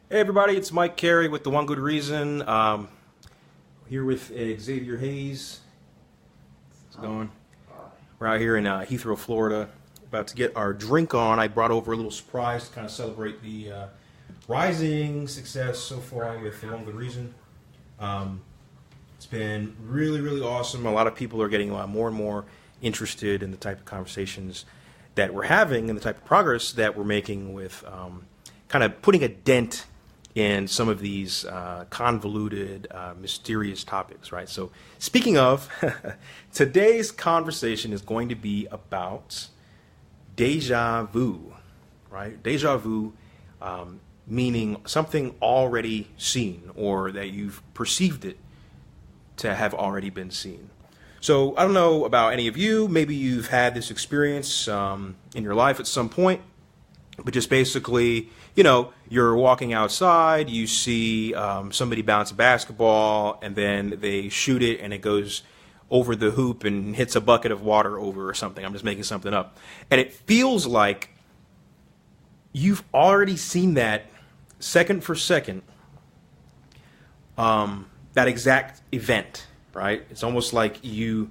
Hey everybody, it's Mike Carey with the One Good Reason. Here with Xavier Hayes. How's it going? We're out here in Heathrow, Florida, about to get our drink on. I brought over a little surprise to kind of celebrate the rising success so far with the One Good Reason. It's been really, really awesome. A lot of people are getting more and more interested in the type of conversations that we're having and the type of progress that we're making with kind of putting a dent in some of these convoluted, mysterious topics, right? So speaking of, today's conversation is going to be about deja vu, right? Deja vu meaning something already seen or that you've perceived it to have already been seen. So I don't know about any of you, maybe you've had this experience in your life at some point, but just basically, you know, you're walking outside, you see somebody bounce a basketball, and then they shoot it, and it goes over the hoop and hits a bucket of water over or something. I'm just making something up. And it feels like you've already seen that second for second, that exact event, right? It's almost like you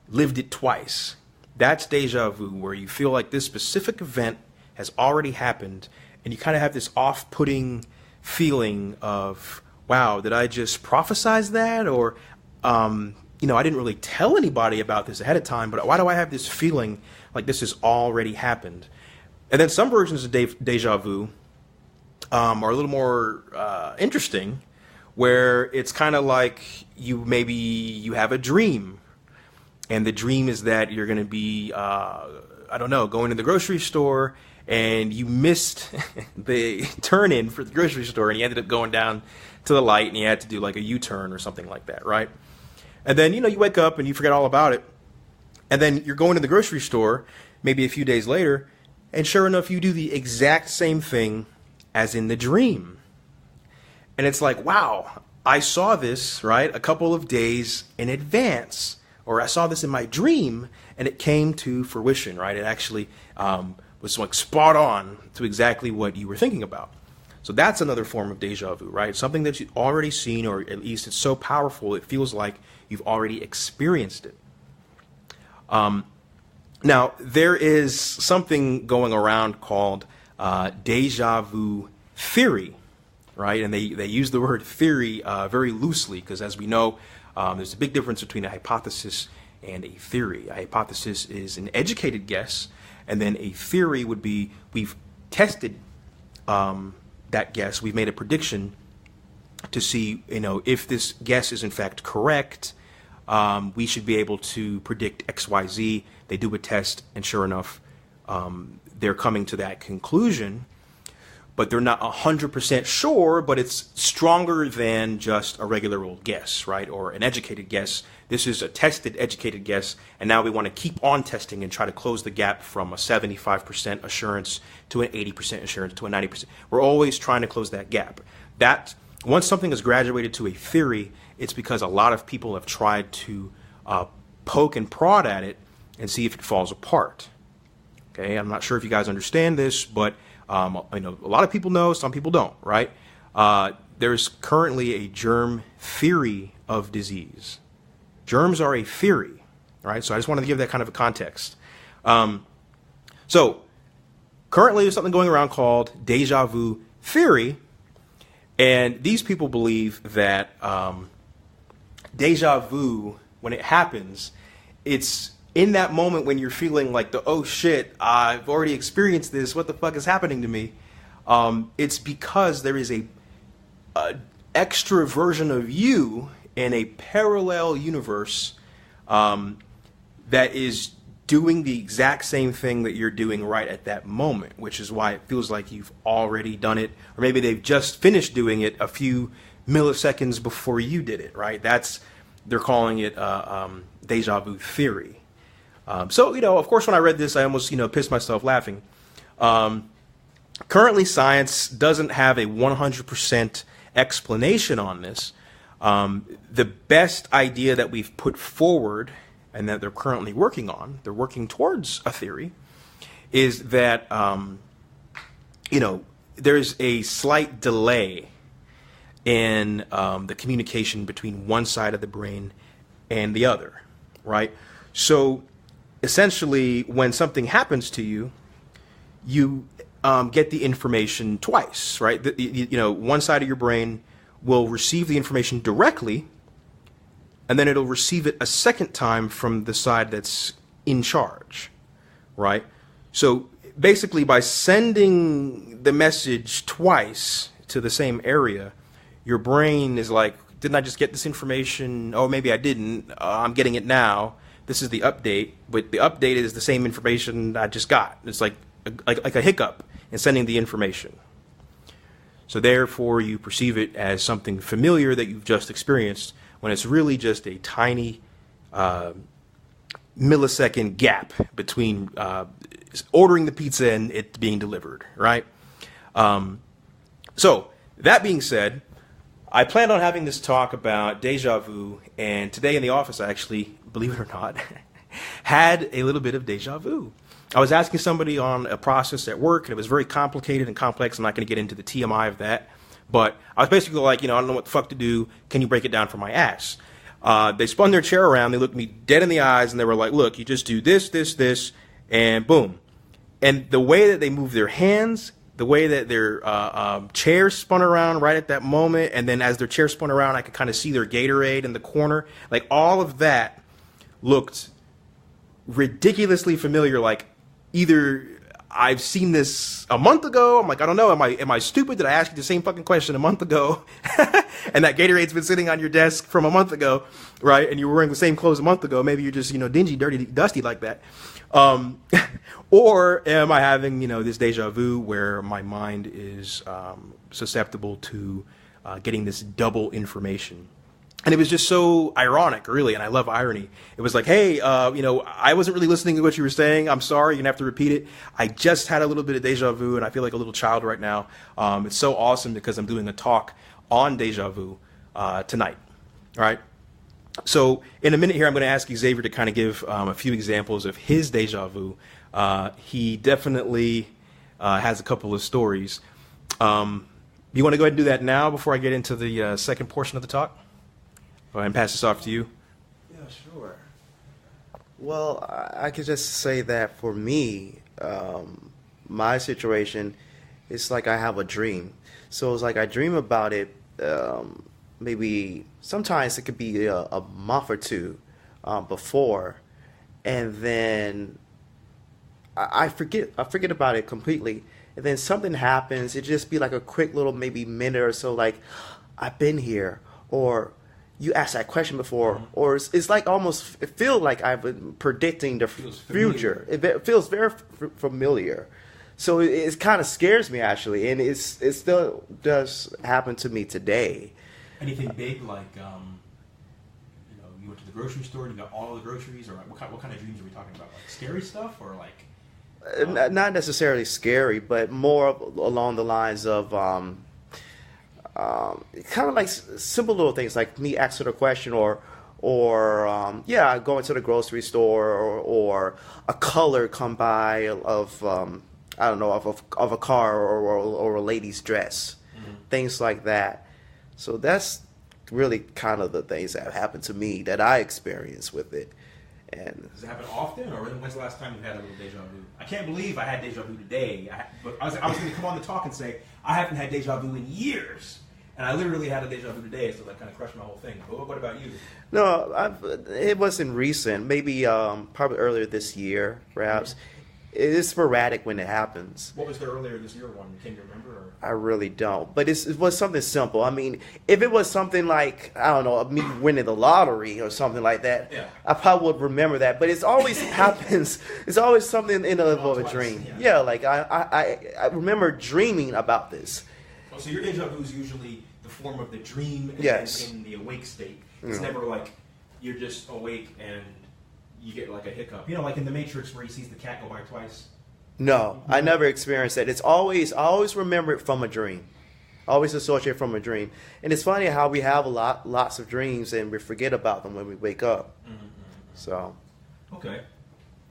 lived it twice. That's deja vu, where you feel like this specific event has already happened, and you kind of have this off-putting feeling of, wow, did I just prophesize that? Or, you know, I didn't really tell anybody about this ahead of time, but why do I have this feeling like this has already happened? And then some versions of deja vu are a little more interesting, where it's kind of like you have a dream, and the dream is that you're going to be, I don't know, going to the grocery store, and you missed the turn in for the grocery store, and you ended up going down to the light, and you had to do like a U-turn or something like that, right? And then, you know, you wake up and you forget all about it, and then you're going to the grocery store maybe a few days later, and sure enough, you do the exact same thing as in the dream. And it's like, wow, I saw this, right, a couple of days in advance, or I saw this in my dream, and it came to fruition, right? It actually was like spot on to exactly what you were thinking about. So that's another form of deja vu, right? Something that you've already seen, or at least it's so powerful, it feels like you've already experienced it. Now, there is something going around called Deja Vu Theory, right? And they use the word theory very loosely, because as we know, there's a big difference between a hypothesis and a theory. A hypothesis is an educated guess, and then a theory would be we've tested that guess, we've made a prediction to see, you know, if this guess is in fact correct, we should be able to predict XYZ. They do a test, and sure enough, they're coming to that conclusion, but they're not 100% sure, but it's stronger than just a regular old guess, right? Or an educated guess. This is a tested, educated guess, and now we want to keep on testing and try to close the gap from a 75% assurance to an 80% assurance to a 90%. We're always trying to close that gap. That, once something is graduated to a theory, it's because a lot of people have tried to poke and prod at it and see if it falls apart. Okay, I'm not sure if you guys understand this, but I know a lot of people know, some people don't, right? There's currently a germ theory of disease. Germs are a theory, right? So I just wanted to give that kind of a context. So currently there's something going around called Deja Vu Theory, and these people believe that deja vu, when it happens, it's in that moment when you're feeling like oh shit, I've already experienced this, what the fuck is happening to me? It's because there is a extra version of you in a parallel universe that is doing the exact same thing that you're doing right at that moment, which is why it feels like you've already done it, or maybe they've just finished doing it a few milliseconds before you did it, right? They're calling it Deja Vu Theory. So, you know, of course, when I read this, I almost, pissed myself laughing. Currently, science doesn't have a 100% explanation on this. The best idea that we've put forward and that they're currently working on, they're working towards a theory, is that, there's a slight delay in the communication between one side of the brain and the other, right? So essentially, when something happens to you, you get the information twice, right? One side of your brain will receive the information directly, and then it'll receive it a second time from the side that's in charge, right? So basically, by sending the message twice to the same area, your brain is like, didn't I just get this information? Oh, maybe I didn't. I'm getting it now. This is the update, but the update is the same information I just got. It's like a hiccup in sending the information. So therefore, you perceive it as something familiar that you've just experienced, when it's really just a tiny millisecond gap between ordering the pizza and it being delivered, right? So that being said, I planned on having this talk about deja vu, and today in the office I actually, believe it or not, had a little bit of deja vu. I was asking somebody on a process at work, and it was very complicated and complex. I'm not going to get into the TMI of that, but I was basically like, I don't know what the fuck to do. Can you break it down for my ass? They spun their chair around, they looked me dead in the eyes, and they were like, look, you just do this, this, this, and boom. And the way that they moved their hands, the way that their chair spun around right at that moment, and then as their chair spun around, I could kind of see their Gatorade in the corner. Like, all of that looked ridiculously familiar. Like, either I've seen this a month ago, I'm like, I don't know, am I stupid? Did I ask you the same fucking question a month ago? And that Gatorade's been sitting on your desk from a month ago, right? And you were wearing the same clothes a month ago. Maybe you're just, dingy, dirty, dusty like that. Or am I having, this deja vu where my mind is susceptible to getting this double information? And it was just so ironic, really, and I love irony. It was like, hey, I wasn't really listening to what you were saying. I'm sorry, you're going to have to repeat it. I just had a little bit of deja vu, and I feel like a little child right now. It's so awesome because I'm doing a talk on deja vu tonight, all right? So in a minute here, I'm going to ask Xavier to kind of give a few examples of his deja vu. He definitely has a couple of stories. You want to go ahead and do that now before I get into the second portion of the talk? Go ahead and pass this off to you. Yeah, sure. Well, I could just say that for me, my situation, it's like I have a dream. So it's like I dream about it. Maybe sometimes it could be a month or two before, and then I forget about it completely. And then something happens. It just be like a quick little maybe minute or so. Like, I've been here, or you asked that question before, or it's like almost it feels like I've been predicting the future. It feels very familiar. So it kind of scares me, actually, and it still does happen to me today. Anything big, like you went to the grocery store and you got all the groceries, or what kind of dreams are we talking about? Like scary stuff, or like not necessarily scary, but more along the lines of kind of like simple little things, like me asking a question, or going to the grocery store, or a color come by of I don't know, of a car or a lady's dress, things like that. So that's really kind of the things that have happened to me that I experience with it. And does it happen often, or when's the last time you had a little deja vu? I can't believe I had deja vu today. But I was going to come on the talk and say I haven't had deja vu in years, and I literally had a deja vu today, so that kind of crushed my whole thing. But what about you? No, it wasn't recent. Maybe probably earlier this year, perhaps. It is sporadic when it happens. What was the earlier this year one? Can you remember? Or? I really don't. But it was something simple. I mean, if it was something like, I don't know, me winning the lottery or something like that, yeah, I probably would remember that. But it's always happens. It's always something in the level of a dream. Yeah, like I remember dreaming about this. Oh, so your deja vu is usually the form of the dream in the awake state. It's never like you're just awake and you get like a hiccup. Like in The Matrix where he sees the cat go by twice. No, I never experienced that. I always remember it from a dream. Always associate from a dream. And it's funny how we have lots of dreams and we forget about them when we wake up. So. Okay.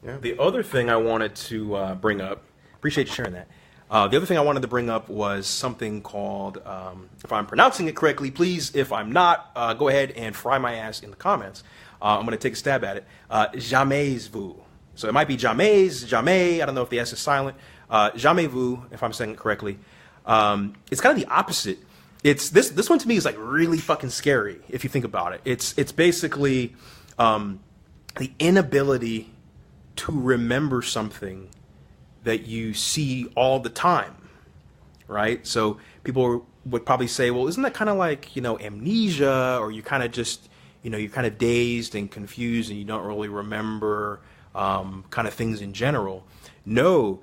Yeah. The other thing I wanted to bring up, appreciate you sharing that. The other thing I wanted to bring up was something called, if I'm pronouncing it correctly, please, if I'm not, go ahead and fry my ass in the comments. I'm going to take a stab at it. Jamais vu. So it might be Jamais, Jamais. I don't know if the S is silent. Jamais vu, if I'm saying it correctly. It's kind of the opposite. It's this one to me is like really fucking scary if you think about it. It's basically the inability to remember something that you see all the time, right? So people would probably say, well, isn't that kind of like, amnesia, or you kind of just, you're kind of dazed and confused and you don't really remember kind of things in general. No,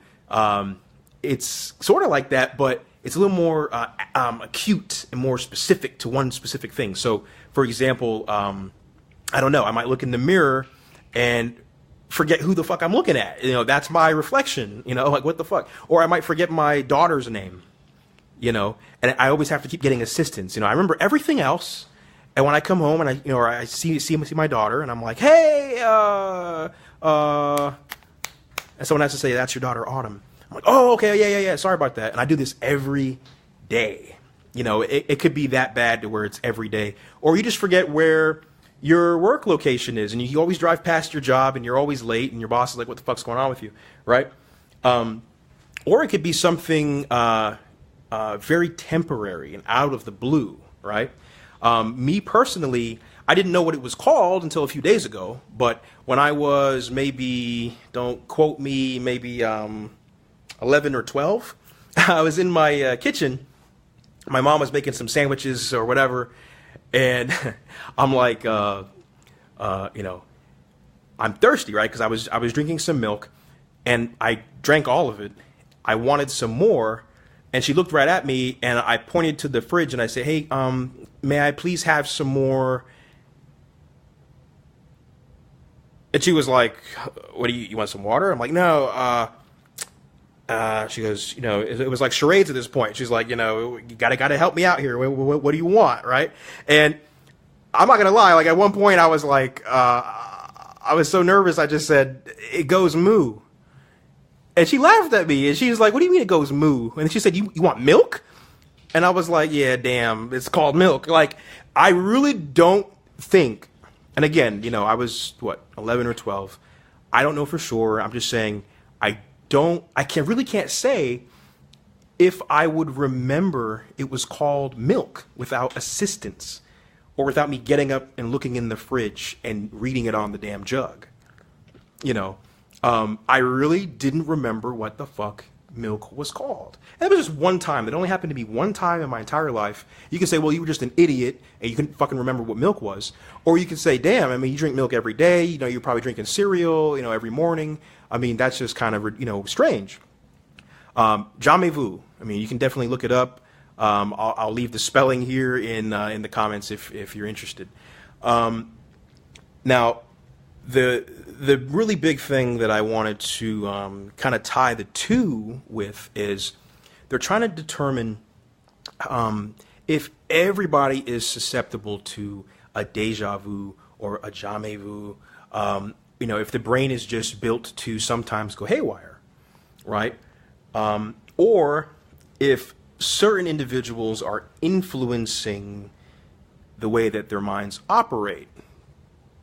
it's sort of like that, but it's a little more acute and more specific to one specific thing. So, for example, I don't know, I might look in the mirror and forget who the fuck I'm looking at. That's my reflection, like what the fuck. Or I might forget my daughter's name, and I always have to keep getting assistance. I remember everything else. And when I come home and I see my daughter and I'm like, hey, and someone has to say, that's your daughter, Autumn. I'm like, oh, okay, yeah, sorry about that. And I do this every day. It could be that bad to where it's every day. Or you just forget where your work location is, and you always drive past your job, and you're always late, and your boss is like, what the fuck's going on with you, right? Or it could be something very temporary and out of the blue, right? Me personally, I didn't know what it was called until a few days ago, but when I was maybe, don't quote me, maybe 11 or 12, I was in my kitchen. My mom was making some sandwiches or whatever, and I'm like, I'm thirsty, right? Because I was drinking some milk, and I drank all of it. I wanted some more, and she looked right at me, and I pointed to the fridge, and I said, hey, may I please have some more? And she was like, what do you want some water? I'm like, no, she goes, it was like charades at this point. She's like, you gotta help me out here. What do you want, right? And I'm not gonna lie, like at one point I was like, I was so nervous I just said, it goes moo. And she laughed at me and she was like, what do you mean it goes moo? And then she said, you want milk? And I was like, yeah, damn, it's called milk. Like, I really don't think, and again, I was, 11 or 12. I don't know for sure. I'm just saying, I really can't say if I would remember it was called milk without assistance or without me getting up and looking in the fridge and reading it on the damn jug. I really didn't remember what the fuck milk was called. And it was just one time. It only happened to be one time in my entire life. You can say, well, you were just an idiot and you couldn't fucking remember what milk was. Or you can say, damn, I mean, you drink milk every day. You're probably drinking cereal, every morning. I mean, that's just kind of, strange. Jamais vu. I mean, you can definitely look it up. I'll leave the spelling here in the comments if you're interested. Now, the really big thing that I wanted to kind of tie the two with is they're trying to determine if everybody is susceptible to a deja vu or a jamais vu. If the brain is just built to sometimes go haywire, right? Or if certain individuals are influencing the way that their minds operate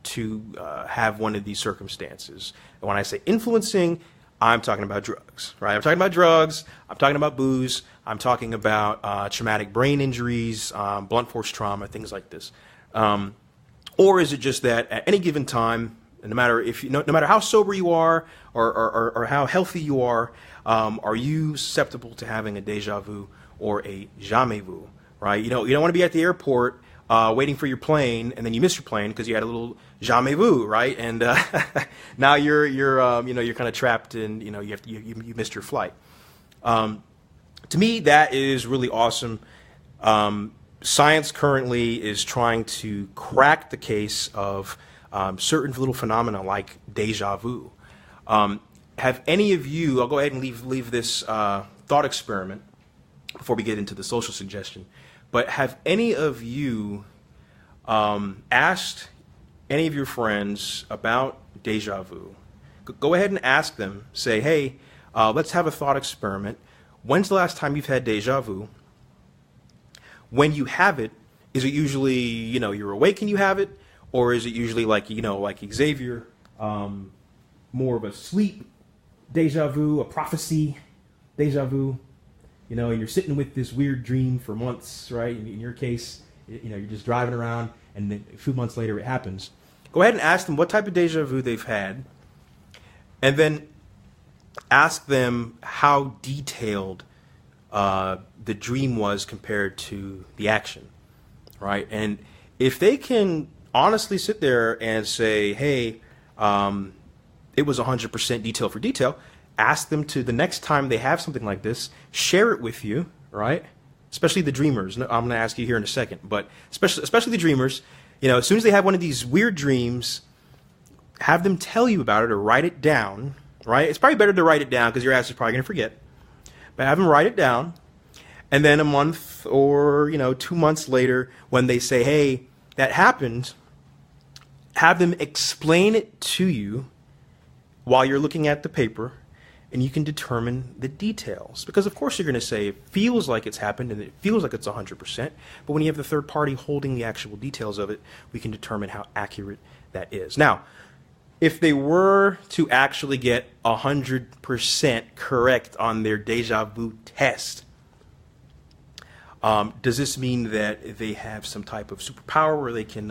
to have one of these circumstances. And when I say influencing, I'm talking about drugs, right? I'm talking about drugs, I'm talking about booze, I'm talking about traumatic brain injuries, blunt force trauma, things like this. Or is it just that at any given time, no matter how sober you are or how healthy you are you susceptible to having a deja vu or a jamais vu, right? You don't want to be at the airport waiting for your plane, and then you miss your plane because you had a little jamais vu, right? And now you're kind of trapped, and you missed your flight. To me, that is really awesome. Science currently is trying to crack the case of certain little phenomena like deja vu. Have any of you? I'll go ahead and leave this thought experiment before we get into the social suggestion. But have any of you asked any of your friends about deja vu? Go ahead and ask them. Say, hey, let's have a thought experiment. When's the last time you've had deja vu? When you have it, is it usually, you're awake and you have it? Or is it usually like Xavier, more of a sleep deja vu, a prophecy deja vu? And you're sitting with this weird dream for months, right? In your case, you're just driving around, and then a few months later it happens. Go ahead and ask them what type of deja vu they've had, and then ask them how detailed the dream was compared to the action, right? And if they can honestly sit there and say, hey, it was 100% detail for detail, ask them to, the next time they have something like this, share it with you, right? Especially the dreamers. I'm going to ask you here in a second, but especially the dreamers, as soon as they have one of these weird dreams, have them tell you about it or write it down, right? It's probably better to write it down because your ass is probably going to forget. But have them write it down, and then a month or 2 months later, when they say, hey, that happened, have them explain it to you while you're looking at the paper, and you can determine the details. Because of course you're going to say it feels like it's happened and it feels like it's 100%, but when you have the third party holding the actual details of it, we can determine how accurate that is. Now, if they were to actually get 100% correct on their deja vu test, does this mean that they have some type of superpower where they can,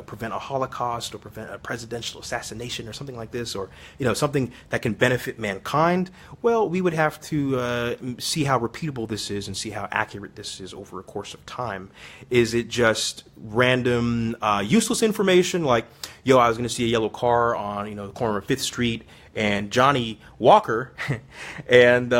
prevent a Holocaust or prevent a presidential assassination or something like this, or, something that can benefit mankind? Well, we would have to see how repeatable this is and see how accurate this is over a course of time. Is it just random, useless information like, I was going to see a yellow car on, the corner of 5th Street and Johnny Walker, and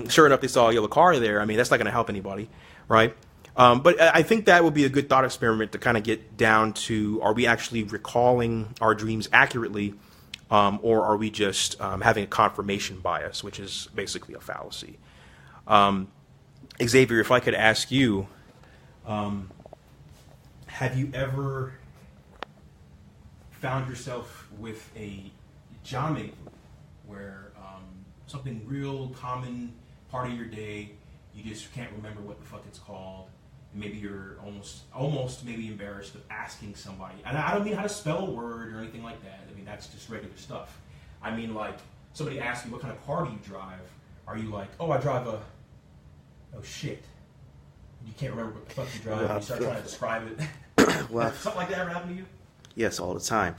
sure enough, they saw a yellow car there. I mean, that's not going to help anybody. Right? But I think that would be a good thought experiment to kind of get down to, are we actually recalling our dreams accurately, or are we just having a confirmation bias, which is basically a fallacy? Xavier, if I could ask you, have you ever found yourself with a Jamais where something real common part of your day, you just can't remember what the fuck it's called, and maybe you're almost maybe embarrassed of asking somebody. And I don't mean how to spell a word or anything like that. I mean, that's just regular stuff. I mean, like, somebody asks you, what kind of car do you drive? Are you like, oh, I drive a, oh shit. You can't remember what the fuck you drive, and you start trying to describe it. Well, something like that ever happened to you? Yes, all the time.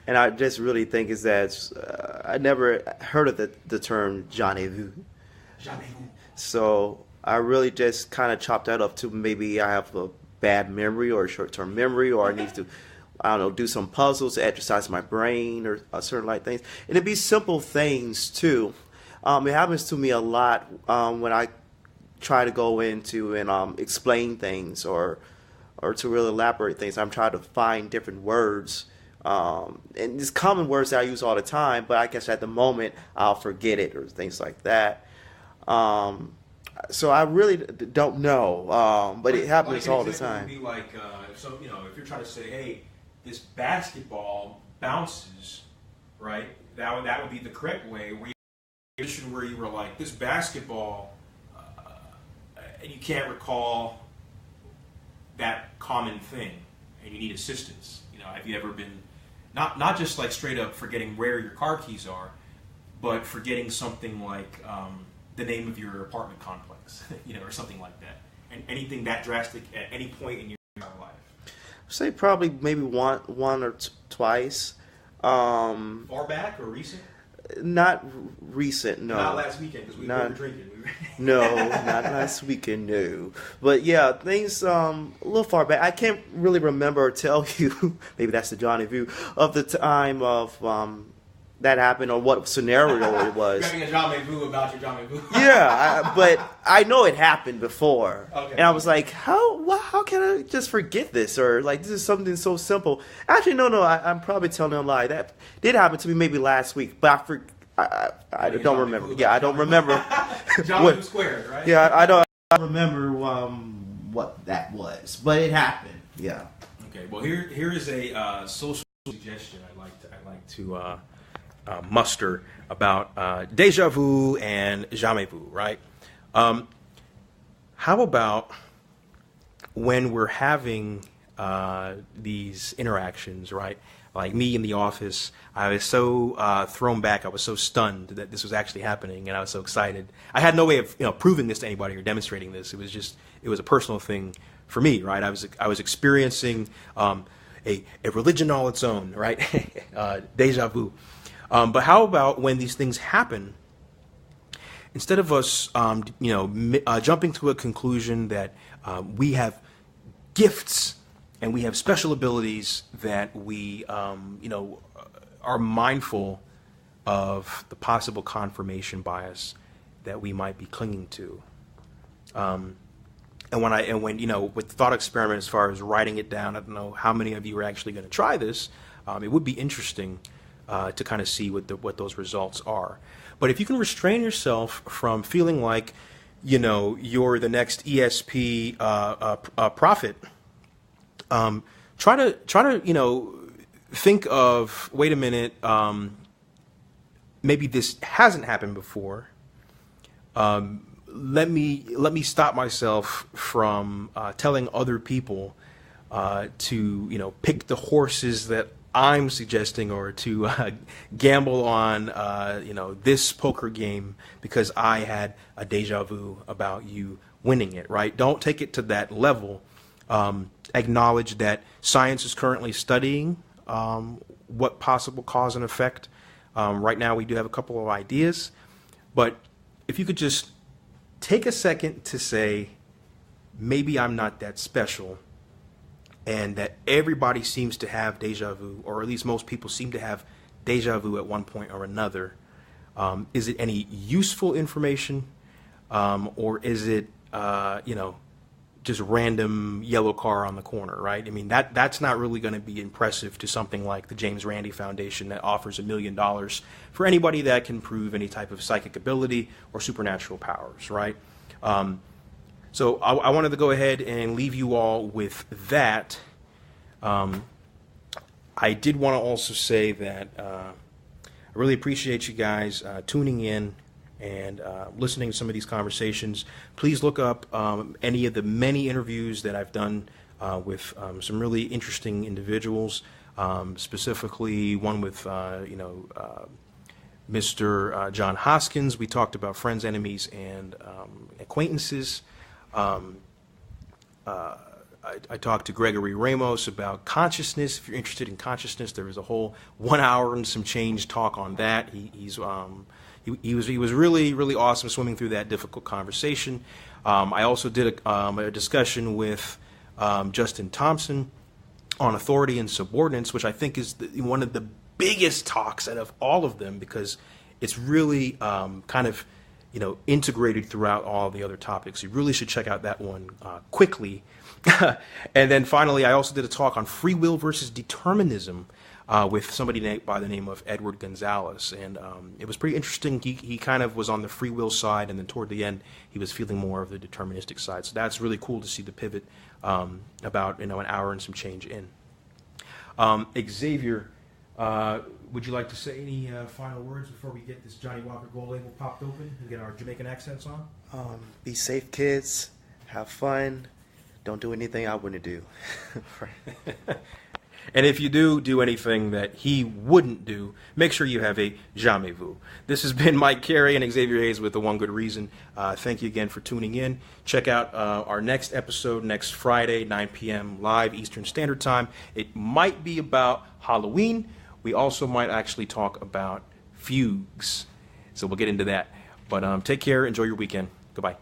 And I just really think is that I never heard of the term Jamais Vu. Jamais Vu. So I really just kind of chopped that up to maybe I have a bad memory or a short-term memory, or I need to, do some puzzles to exercise my brain or certain like things. And it'd be simple things too. It happens to me a lot when I try to go into and explain things or to really elaborate things. I'm trying to find different words. And it's common words that I use all the time, but I guess at the moment I'll forget it or things like that. So I really don't know, but it happens all the time. Would be like, if you're trying to say, hey, this basketball bounces, right? That would be the correct way. Where you were like, this basketball, and you can't recall that common thing, and you need assistance. Have you ever been not just like straight up forgetting where your car keys are, but forgetting something like the name of your apartment complex, or something like that, and anything that drastic at any point in your life? I'd say probably maybe one or twice. Far back or recent? Not recent, no. Not last weekend because we were drinking. No, not last weekend, no. But yeah, things a little far back. I can't really remember or tell you. Maybe that's the Johnny View of the time of that happened or what scenario it was. You're having a Jamais Vu about your Jamais Vu. Yeah, but I know it happened before, okay. And I was like, how can I just forget this? Or like, this is something so simple. Actually, no, I'm probably telling a lie. That did happen to me maybe last week, but I don't remember. Yeah, I don't remember. Jamais Vu squared, right? Yeah, I don't remember what that was, but it happened. Yeah. Okay. Well, here is a social suggestion I'd like to muster about Deja Vu and Jamais Vu, right? How about when we're having these interactions, right? Like me in the office, I was so thrown back, I was so stunned that this was actually happening, and I was so excited. I had no way of proving this to anybody or demonstrating this. It was a personal thing for me, right? I was experiencing a religion all its own, right? Deja vu. But how about when these things happen? Instead of us, jumping to a conclusion that we have gifts and we have special abilities, that we, are mindful of the possible confirmation bias that we might be clinging to. And when with the thought experiment, as far as writing it down, I don't know how many of you are actually going to try this. It would be interesting to kind of see what those results are. But if you can restrain yourself from feeling like, you're the next ESP prophet, try to think of, wait a minute, maybe this hasn't happened before. Let me stop myself from telling other people to pick the horses that I'm suggesting, or to gamble on this poker game because I had a deja vu about you winning it, right? Don't take it to that level. Acknowledge that science is currently studying what possible cause and effect. Right now we do have a couple of ideas, but if you could just take a second to say, maybe I'm not that special, and that everybody seems to have deja vu, or at least most people seem to have deja vu at one point or another. Is it any useful information, or is it, just random yellow car on the corner, right? I mean, that's not really going to be impressive to something like the James Randi Foundation that offers $1 million for anybody that can prove any type of psychic ability or supernatural powers, right? So I wanted to go ahead and leave you all with that. I did want to also say that I really appreciate you guys tuning in and listening to some of these conversations. Please look up any of the many interviews that I've done with some really interesting individuals, specifically one with Mr. John Hoskins. We talked about friends, enemies, and acquaintances. I talked to Gregory Ramos about consciousness. If you're interested in consciousness, there was a whole 1 hour and some change talk on that. He was really, really awesome swimming through that difficult conversation. I also did a discussion with Justin Thompson on authority and subordinates, which I think is one of the biggest talks out of all of them, because it's really kind of integrated throughout all the other topics. You really should check out that one quickly. And then finally, I also did a talk on free will versus determinism with somebody by the name of Edward Gonzalez. And it was pretty interesting. He kind of was on the free will side, and then toward the end, he was feeling more of the deterministic side. So that's really cool to see the pivot about an hour and some change in. Xavier, would you like to say any final words before we get this Johnny Walker Gold label popped open and get our Jamaican accents on? Be safe, kids. Have fun. Don't do anything I wouldn't do. And if you do anything that he wouldn't do, make sure you have a Jamais Vu. This has been Mike Carey and Xavier Hayes with The One Good Reason. Thank you again for tuning in. Check out our next episode next Friday, 9 p.m. live Eastern Standard Time. It might be about Halloween. We also might actually talk about fugues. So we'll get into that. But take care. Enjoy your weekend. Goodbye.